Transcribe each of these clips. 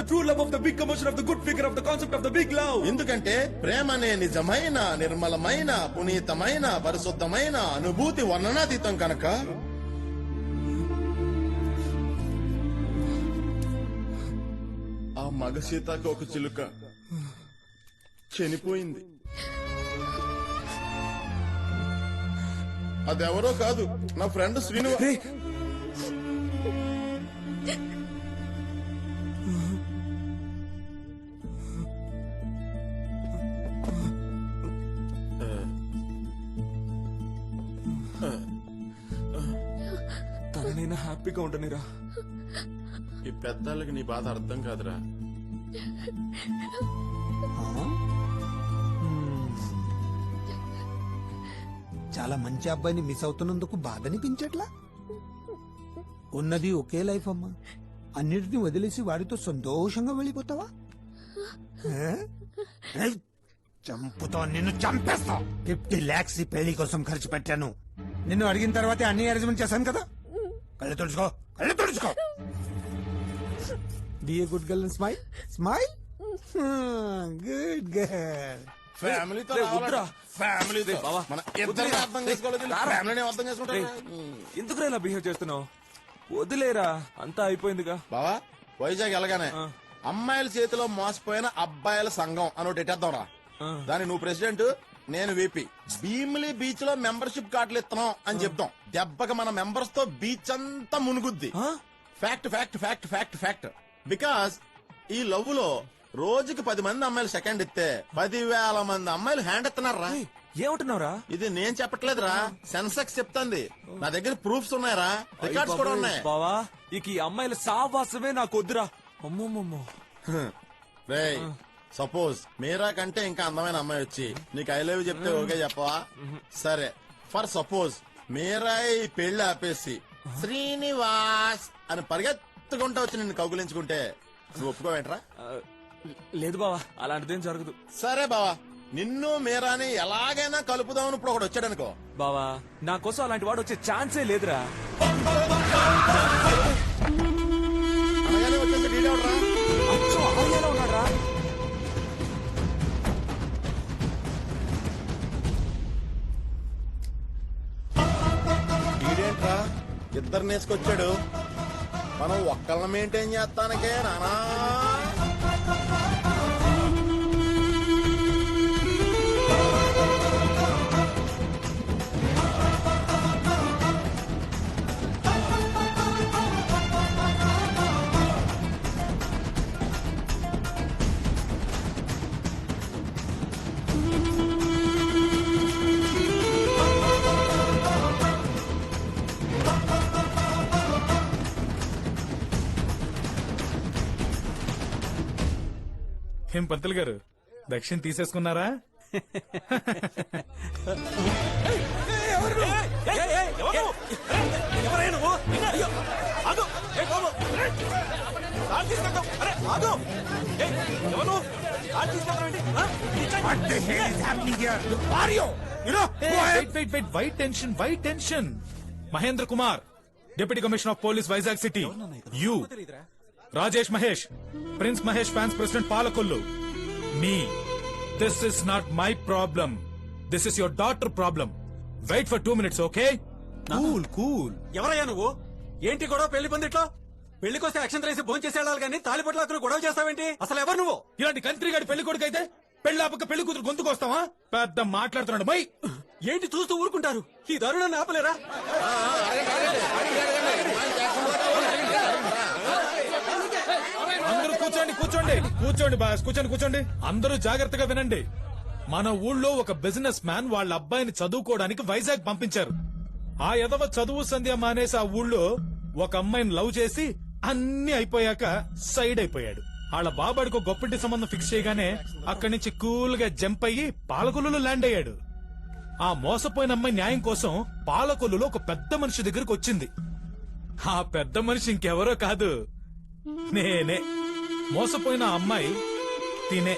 the true love of the big commotion of the good figure of the concept of the big love. ఎందుకంటే ప్రేమనే నిజమైన నిర్మలమైన పునీతమైన పరిశుద్ధమైన అనుభూతి వర్ణనాతీతం కనుక. ఆ మగ సీతాకి ఒక చిలుక చనిపోయింది. అదెవరో కాదు, నా ఫ్రెండ్ శ్రీను. తననైనా హ్యాపీగా ఉండనిరా. ఈ పెద్దాళ్ళకి నీ బాధ అర్థం కాదురా. చాలా మంచి అబ్బాయిని మిస్ అవుతున్నందుకు బాధ అనిపించట్లా? ఉన్నది ఒకే లైఫ్ అమ్మా, అన్నిటిని వదిలేసి వాడితో సంతోషంగా వెళ్ళిపోతావా? చంపుతా, నిన్ను చంపేస్తా. 50 lakhs ఈ పెళ్లి కోసం ఖర్చు పెట్టాను. నిన్ను అడిగిన తర్వాతే అన్ని అరేంజ్మెంట్ చేశాను కదా. కళ్ళు తుడుచుకో, కళ్ళు తుడుచుకో. Be a good girl and smile, smile. Good girl. ఫ్యామిలీతో ఫ్యామిలీతో మన ఇద్దరిని అర్థం చేసుకోలేదు, ఫ్యామిలీని అర్థం చేసుకుంటారు. ఎందుకు ఇలా బిహేవ్ చేస్తున్నావు? వదిలేరా, అంతా అయిపోయిందిగా. బావా, వైజాగ్ వెళ్ళగానే అమ్మాయిల చేతిలో మోసపోయిన అబ్బాయిల సంఘం అని ఒకటి ఎట్టేద్దాం రా. దాని నువ్వు ప్రెసిడెంట్, నేను వీపీ. భీమిలి బీచ్ లో మెంబర్షిప్ కార్డులు ఇస్తున్నాం అని చెప్తాం. దెబ్బకి మన మెంబర్స్ తో బీచ్ అంతా మునుగుద్ది. Fact fact fact fact fact. Because ఈ లవ్ లో రోజుకి 10 మంది అమ్మాయిలు సెకండ్ ఇస్తే 10,000 మంది అమ్మాయిలు హ్యాండ్ ఇస్తున్నారా. ఏమంటున్నారా? ఇది నేను చెప్పట్లేదురా, సెన్సెక్స్ చెప్తాంది. నా దగ్గర ప్రూఫ్స్ ఉన్నాయరా, రికార్డ్స్ కూడా ఉన్నాయి. బావా, ఇక ఈ అమ్మాయిల సావాసమే నాకు వద్దురా. అమ్మమ్మమ్మో. రేయ్, సపోజ్ మీరా కంటే ఇంకా అందమైన అమ్మాయి వచ్చి నీకు ఐ లవ్ చెప్తే ఓకే చెప్పవా? సరే, ఫర్ సపోజ్ మీరా ఈ పెళ్లి ఆపేసి శ్రీనివాస్ అని పరిగెత్తుకుంటా వచ్చి నిన్ను కౌగులించుకుంటే నువ్వు ఒప్పుకోవేంట్రా? లేదు బావా, అలాంటిదేం జరగదు. సరే బావా, నిన్ను మీరాని ఎలాగైనా కలుపుదామని ఇప్పుడు ఒకటి వచ్చాడనుకో. బావా, నా కోసం అలాంటి వాడు వచ్చే ఛాన్సే లేదురా. అలాగనే వచ్చేసి డీడవడరా. ఉన్నాడ్రా. డీడేంట్రా ఇద్దరు నేసుకొచ్చాడు. మనం ఒక్కళ్ళని మెయింటైన్ చేస్తానికే నానా. ఏం పంతులు గారు, దక్షిణ తీసేసుకున్నారా? Why tension. Mahendra Kumar, deputy commissioner of police, Vizag city. You Rajesh Mahesh, prince Mahesh fans president Palakollu. మీ this is not my problem, this is your daughter problem. Wait for 2 minutes, okay? Cool cool. ఎవరయ్యా నువ్వు? ఏంటి గొడవ? పెళ్లి పందిట్లో పెళ్లికొస్తే అక్షంతలు వేసి భోజనం చేసేయాలి కానీ తాలిపట్ల అతను గొడవ చేస్తావేంటి? అసలు ఎవరు నువ్వు? ఇలాంటి కంట్రీ గాడి పెళ్లి కొడుకు అయితే పెళ్లి ఆపక పెళ్లి కూతురు గొంతుకొస్తావా? పెద్ద మాట్లాడుతున్నాడు. మై ఏంటి చూస్తూ ఊరుకుంటారు? ఈ దారుణాన్ని ఆపలేరా? అందరూ కూర్చోండి కూర్చోండి కూర్చోండి బాస్, కూర్చోండి. అందరూ జాగ్రత్తగా వినండి. మన ఊళ్ళో ఒక బిజినెస్ మ్యాన్ వాళ్ళ అబ్బాయిని చదువుకోవడానికి వైజాగ్ పంపించారు. ఆ ఎదవ చదువు సంధ్య మానేసి ఆ ఊళ్ళో ఒక అమ్మాయిని లవ్ చేసి అన్ని అయిపోయాక సైడ్ అయిపోయాడు. వాళ్ళ బాబాడికి ఒక గొప్పటి సంబంధం ఫిక్స్ చేయగానే అక్కడి నుంచి కూల్ గా జంప్ అయ్యి పాలకొల్లులో ల్యాండ్ అయ్యాడు. ఆ మోసపోయిన అమ్మాయి న్యాయం కోసం పాలకొల్లులో ఒక పెద్ద మనిషి దగ్గరకు వచ్చింది. ఆ పెద్ద మనిషి ఇంకెవరో కాదు, నేనే. మోసపోయిన అమ్మాయి తినే.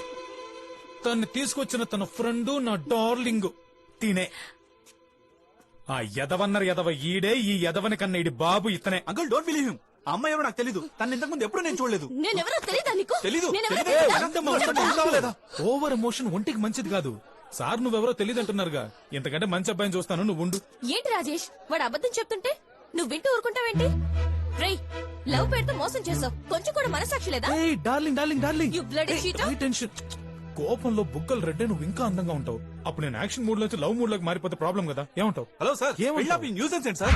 తన్ని తీసుకొచ్చిన తన ఫ్రెండ్, నా డార్లింగ్ తినే. ఆ ఎదవన్నర ఎదవ ఈడే, ఈ ఎదవని కన్నా ఇడి బాబు ఇతనే. Uncle, don't believe him. అమ్మాయి ఎవరో నాకు తెలీదు. తన ఇంతకు ముందు ఎప్పుడు నేను చూడలేదు. నేనెవరో తెలీదా నీకు? తెలీదు. నేనెవరో తెలీదు. తెలీదా? ఓవర్ ఎమోషన్ ఒంటికి మంచిది కాదు. సార్ నువ్వెవరో తెలియదు అంటున్నారుగా. ఇంతకంటే మంచి అబ్బాయిని చూస్తాను, నువ్వు ఉండు. ఏంటి రాజేష్, వాడు అబద్ధం చెప్తుంటే నువ్వు వింటూ ఊరుకుంటావేంటి? రేయ్, లవ్ పేరుతో మోసం చేసావు. కొంచెం కూడా మనసాక్షి లేదా? ఏయ్ darling darling darling, You bloody cheater. Tension. కోపంలో బుగ్గలు రెడ్డే నువ్వు ఇంకా అందంగా ఉంటావు. అప్పుడు నేను యాక్షన్ మూడ్ నుంచి లవ్ మూడ్ లోకి మారిపోతే ప్రాబ్లం కదా. ఏమంటావు? హలో సార్, ఏమంటావ్? పెళ్లి ఆపి న్యూసెన్స్ ఏంటి సార్?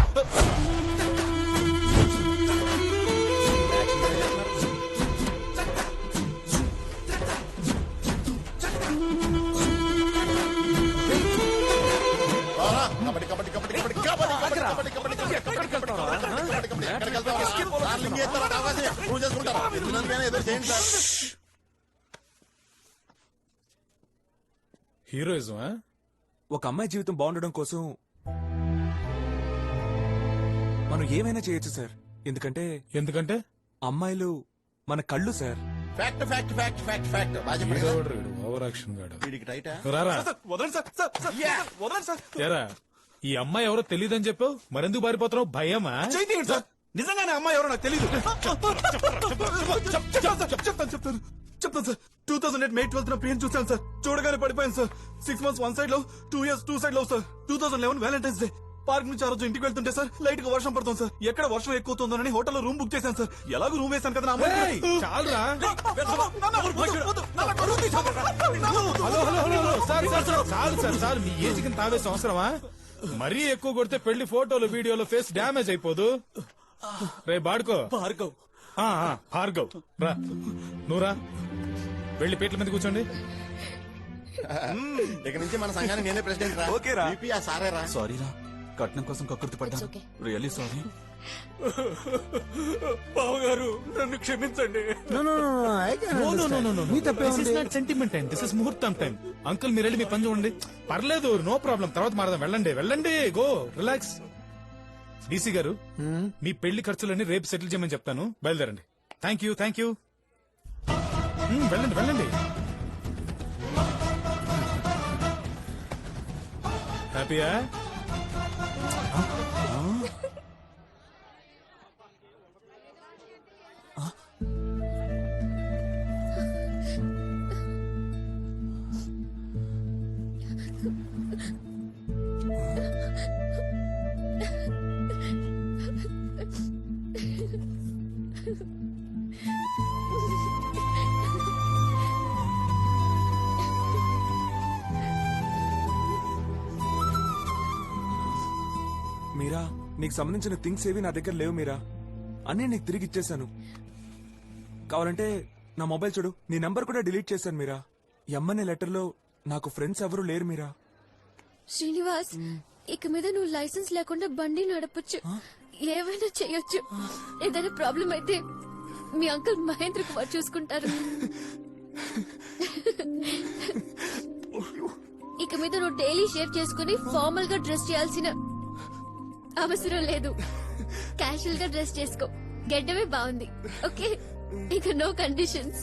రారా, కబడ్డీ కబడ్డీ కబడ్డీ కబడ్డీ కబడ్డీ కబడ్డీ కబడ్డీ కబడ్డీ కబడ్డీ కబడ్డీ కబడ్డీ ఎక్కడికి వెళ్తావా? డార్లింగ్ చేస్తారా? అవకాశం ప్రూవ్ చేసుకుంటారా? ఎందుకైనా ఏదో చేయండి సార్. హీరోయిజం ఒక అమ్మాయి జీవితం బాగుండడం కోసం మనం ఏమైనా చేయొచ్చు సార్. ఎందుకంటే అమ్మాయిలు మన కళ్ళు sir. Fact fact fact fact fact బాగా చెప్పండి కదా. ఓవర్ యాక్షన్ గాడు. వీడికి టైటా? రారా. సార్, వదలండి సార్. సార్, సార్, సార్, వదలండి సార్. ఏరా, ఈ అమ్మాయి ఎవరో తెలియదని చెప్పావు, మరెందుకు పారిపోతున్నావు? భయమా? చేయి తీయండి సార్. నిజంగానే అమ్మాయి ఎవరో నాకు తెలీదు. చెప్తాను సార్. 2008 May 12th ప్రియం చూశాను సార్. చూడగానే పడిపోయాను సార్. 6 months వన్ సైడ్ లో, 2 years 2 side లో సార్. 2011 Valentine's Day పార్క్ నుంచి ఆ రోజు ఇంటికి వెళ్తుంటే సార్ లైట్ గా వర్షం పడుతుంది సార్. ఎక్కడ వర్షం ఎక్కుతుందోనని హోటల్లో రూమ్ బుక్ చేశాను సార్. ఎలాగో రూమ్ వేశాను కదా నా అమ్మాయి. చాలురా. Hello hello hello hello, sir sir sir, చాలు సార్, చాలు. మీ ఏజ్ కి తావేసి అవసరమా? మరీ ఎక్కువ కొడితే పెళ్లి ఫోటోలు వీడియోలో ఫేస్ డ్యామేజ్ అయిపోదు. రే బాడుకో. భార్గవ్. భార్గవ్ రా, నువ్వురా. వెళ్ళి పీటల మీద కూర్చోండి. ఇక నుంచి మన సంఘానికి నేనే ప్రెసిడెంట్ రా. ఓకే రా. VP ఆ సారే రా. సారీ రా, కట్నం కోసం కక్కుర్తి పడ్డా. It's okay. Really sorry. బావగారు నన్ను క్షమించండి. No, no, no, no. This is not sentiment time. This is ముహూర్తం టైం. అంకుల్ మీరు వెళ్ళి మీ పని చూడండి. పర్లేదు, నో ప్రాబ్లం. తర్వాత మారదాం. వెళ్ళండి వెళ్ళండి, గో రిలాక్స్. డీసీ గారు, మీ పెళ్లి ఖర్చులన్నీ రేపు సెటిల్ చేయమని చెప్తాను. బయలుదేరండి. Thank you thank you. వెళ్ళండి వెళ్ళండి. హ్యాపీయా? మీరా, నీకు సంబంధించిన థింగ్స్ ఏవి నా దగ్గర లేవు మీరా. అన్నీ నీకు తిరిగి ఇచ్చేసాను. కావాలంటే నా మొబైల్ చూడు, నీ నంబర్ కూడా డిలీట్ చేశాను మీరా. ఎమ్మనే లెటర్ లో నాకు ఫ్రెండ్స్ ఎవరు లేరు మీరా. శ్రీనివాస్, ఇక మీద నువ్వు లైసెన్స్ లేకుండా బండి నడపొచ్చు, ఏమైనా చేయొచ్చు. ఏదైనా ప్రాబ్లం అయితే మీ అంకుల్ మహేంద్ర కుమార్ చూసుకుంటారు. ఇక మీద నువ్వు డైలీ షేవ్ చేసుకుని ఫార్మల్ గా డ్రెస్ చేయాల్సిన అవసరం లేదు. క్యాషువల్ గా డ్రెస్ చేసుకో. గెడ్డమే బాగుంది. ఓకే, ఇక నో కండిషన్స్.